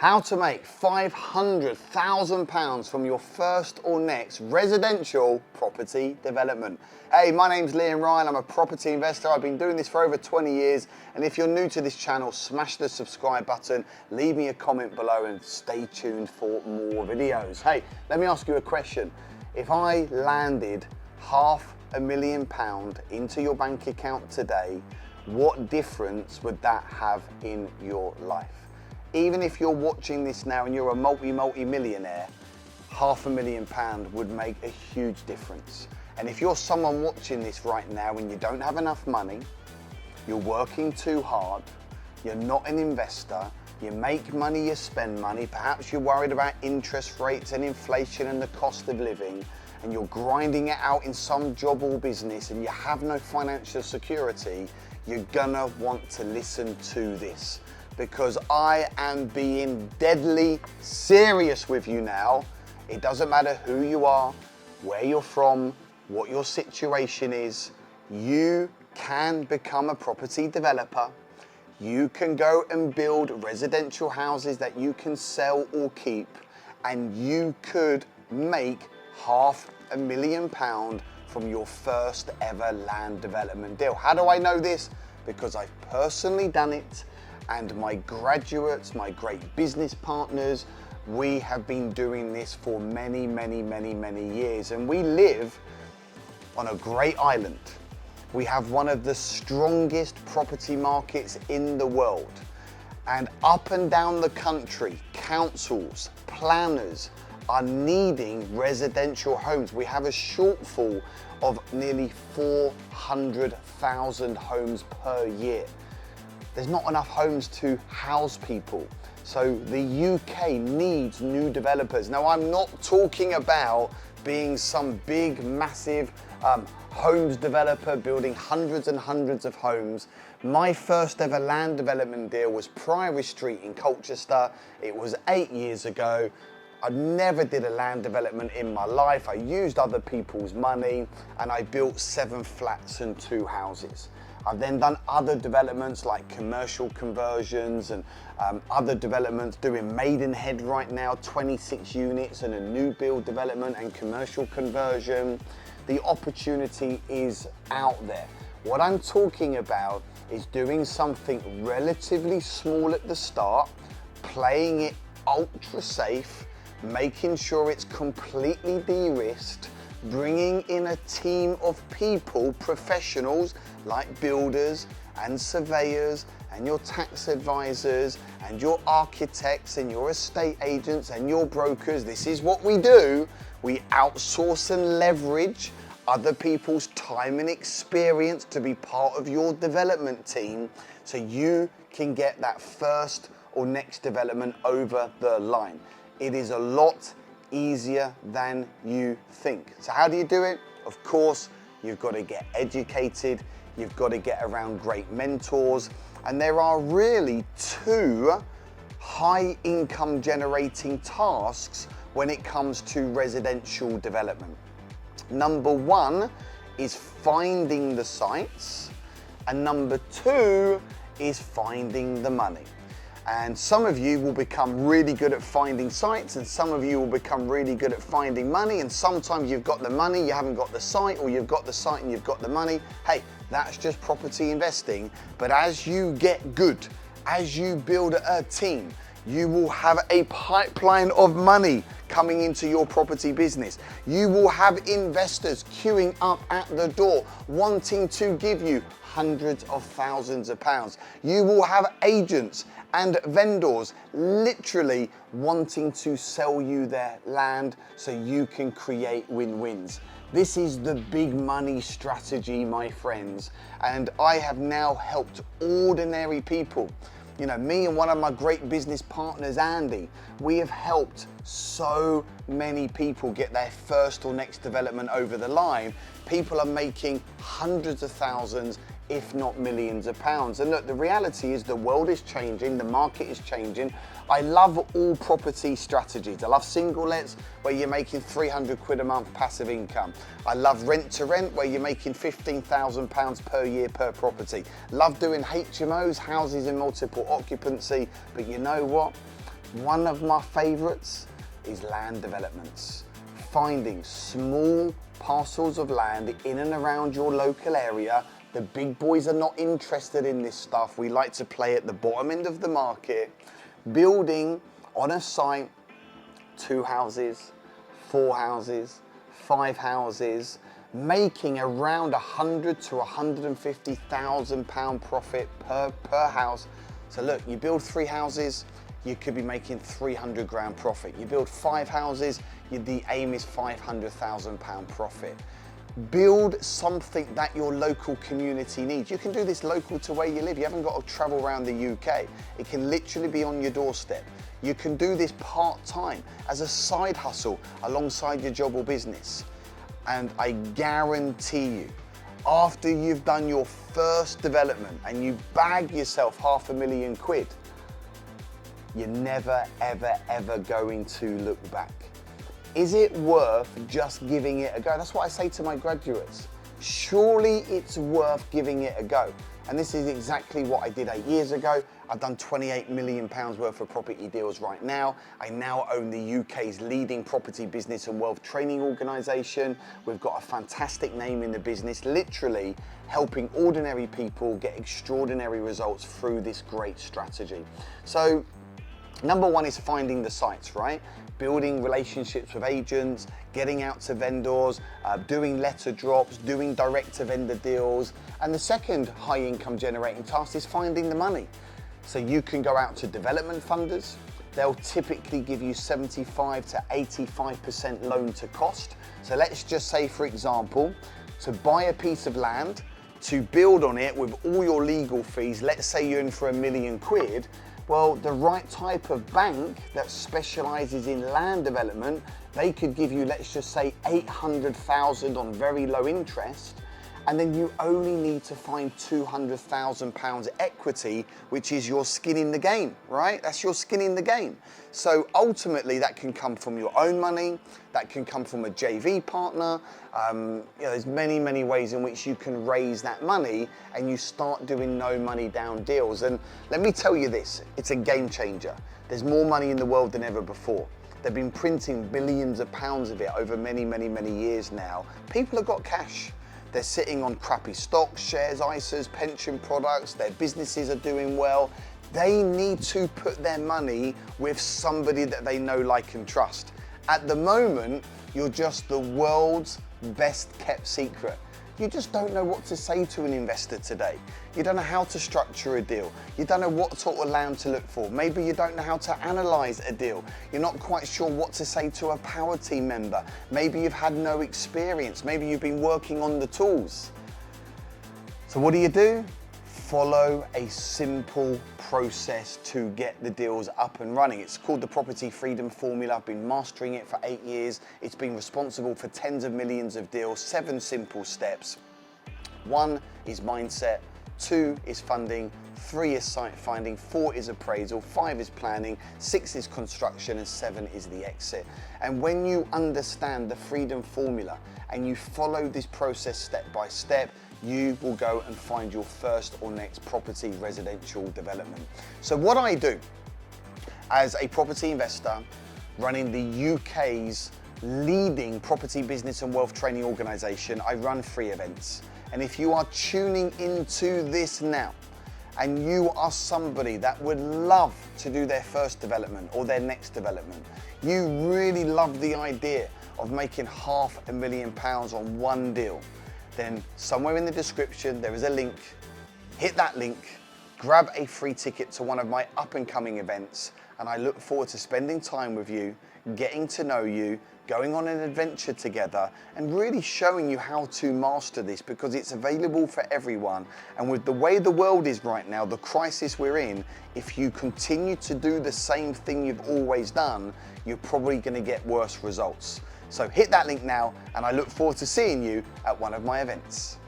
How to make £500,000 from your first or next residential property development. Hey, my name's Liam Ryan. I'm a property investor. I've been doing this for over 20 years. And if you're new to this channel, smash the subscribe button, leave me a comment below and stay tuned for more videos. Hey, let me ask you a question. If I landed £500,000 into your bank account today, what difference would that have in your life? Even if you're watching this now and you're a multi-millionaire, £500,000 would make a huge difference. And if you're someone watching this right now and you don't have enough money, you're working too hard, you're not an investor, you make money, you spend money, perhaps you're worried about interest rates and inflation and the cost of living, and you're grinding it out in some job or business and you have no financial security, you're gonna want to listen to this. Because I am being deadly serious with you now. It doesn't matter who you are, where you're from, what your situation is. You can become a property developer. You can go and build residential houses that you can sell or keep, and you could make £500,000 from your first ever land development deal. How do I know this? Because I've personally done it. And my graduates, my great business partners, we have been doing this for many years. And we live on a great island. We have one of the strongest property markets in the world. And up and down the country, councils, planners are needing residential homes. We have a shortfall of nearly 400,000 homes per year. There's not enough homes to house people. So the UK needs new developers. Now, I'm not talking about being some big, massive homes developer building hundreds and hundreds of homes. My first ever land development deal was Priory Street in Colchester. It was 8 years ago. I never did a land development in my life. I used other people's money and I built 7 flats and 2 houses. I've then done other developments like commercial conversions and other developments, doing Maidenhead right now, 26 units and a new build development and commercial conversion. The opportunity is out there. What I'm talking about is doing something relatively small at the start, playing it ultra safe, making sure it's completely de-risked, bringing in a team of people, professionals like builders and surveyors and your tax advisors and your architects and your estate agents and your brokers. This is what we do. We outsource and leverage other people's time and experience to be part of your development team so you can get that first or next development over the line. It is a lot easier than you think. So how do you do it? Of course, you've got to get educated, you've got to get around great mentors, and there are really 2 high income generating tasks when it comes to residential development. Number 1 is finding the sites, and number 2 is finding the money. And some of you will become really good at finding sites, and some of you will become really good at finding money, and sometimes you've got the money, you haven't got the site, or you've got the site and you've got the money. Hey, that's just property investing. But as you get good, as you build a team, you will have a pipeline of money coming into your property business. You will have investors queuing up at the door, wanting to give you hundreds of thousands of pounds. You will have agents and vendors literally wanting to sell you their land so you can create win-wins. This is the big money strategy, my friends. And I have now helped ordinary people. You know, me and one of my great business partners, Andy, we have helped so many people get their first or next development over the line. People are making hundreds of thousands, if not millions of pounds. And look, the reality is the world is changing, the market is changing. I love all property strategies. I love single lets where you're making 300 quid a month passive income. I love rent to rent where you're making £15,000 per year per property. Love doing HMOs, houses in multiple occupancy. But you know what? One of my favorites is land developments. Finding small parcels of land in and around your local area. The big boys are not interested in this stuff. We like to play at the bottom end of the market. Building on a site 2 houses, 4 houses, 5 houses, making around 100 to 150,000 pound profit per house. So look, you build 3 houses, you could be making 300 grand profit. You build 5 houses, the aim is 500,000 pound profit. Build something that your local community needs. You can do this local to where you live. You haven't got to travel around the UK. It can literally be on your doorstep. You can do this part-time as a side hustle alongside your job or business. And I guarantee you, after you've done your first development and you bag yourself £500,000, you're never, ever, ever going to look back. Is it worth just giving it a go? That's what I say to my graduates. Surely it's worth giving it a go. And this is exactly what I did 8 years ago. I've done £28 million worth of property deals right now. I now own the UK's leading property business and wealth training organisation. We've got a fantastic name in the business, literally helping ordinary people get extraordinary results through this great strategy. So, number one is finding the sites, right? Building relationships with agents, getting out to vendors, doing letter drops, doing direct to vendor deals. And the second high income generating task is finding the money. So you can go out to development funders. They'll typically give you 75 to 85% loan to cost. So let's just say, for example, to buy a piece of land, to build on it with all your legal fees, let's say you're in for £1 million. Well, the right type of bank that specializes in land development, they could give you, let's just say, 800,000 on very low interest, and then you only need to find £200,000 equity, which is your skin in the game, right? That's your skin in the game. So ultimately, that can come from your own money, that can come from a JV partner. There's many, many ways in which you can raise that money and you start doing no money down deals. And let me tell you this, it's a game changer. There's more money in the world than ever before. They've been printing billions of pounds of it over many, many, many years now. People have got cash. They're sitting on crappy stocks, shares, ISAs, pension products. Their businesses are doing well. They need to put their money with somebody that they know, like, and trust. At the moment, you're just the world's best kept secret. You just don't know what to say to an investor today. You don't know how to structure a deal. You don't know what sort of land to look for. Maybe you don't know how to analyze a deal. You're not quite sure what to say to a power team member. Maybe you've had no experience. Maybe you've been working on the tools. So what do? Follow a simple process to get the deals up and running. It's called the Property Freedom Formula. I've been mastering it for 8 years. It's been responsible for tens of millions of deals. 7 simple steps. 1 is mindset, 2 is funding, 3 is site finding, 4 is appraisal, 5 is planning, 6 is construction, and 7 is the exit. And when you understand the Freedom Formula and you follow this process step by step, you will go and find your first or next property residential development. So what I do as a property investor running the UK's leading property business and wealth training organisation, I run free events. And if you are tuning into this now and you are somebody that would love to do their first development or their next development, you really love the idea of making £500,000 on one deal, then somewhere in the description there is a link. Hit that link, grab a free ticket to one of my up and coming events, and I look forward to spending time with you, getting to know you, going on an adventure together, and really showing you how to master this, because it's available for everyone. And with the way the world is right now, the crisis we're in, if you continue to do the same thing you've always done, you're probably going to get worse results. So hit that link now, and I look forward to seeing you at one of my events.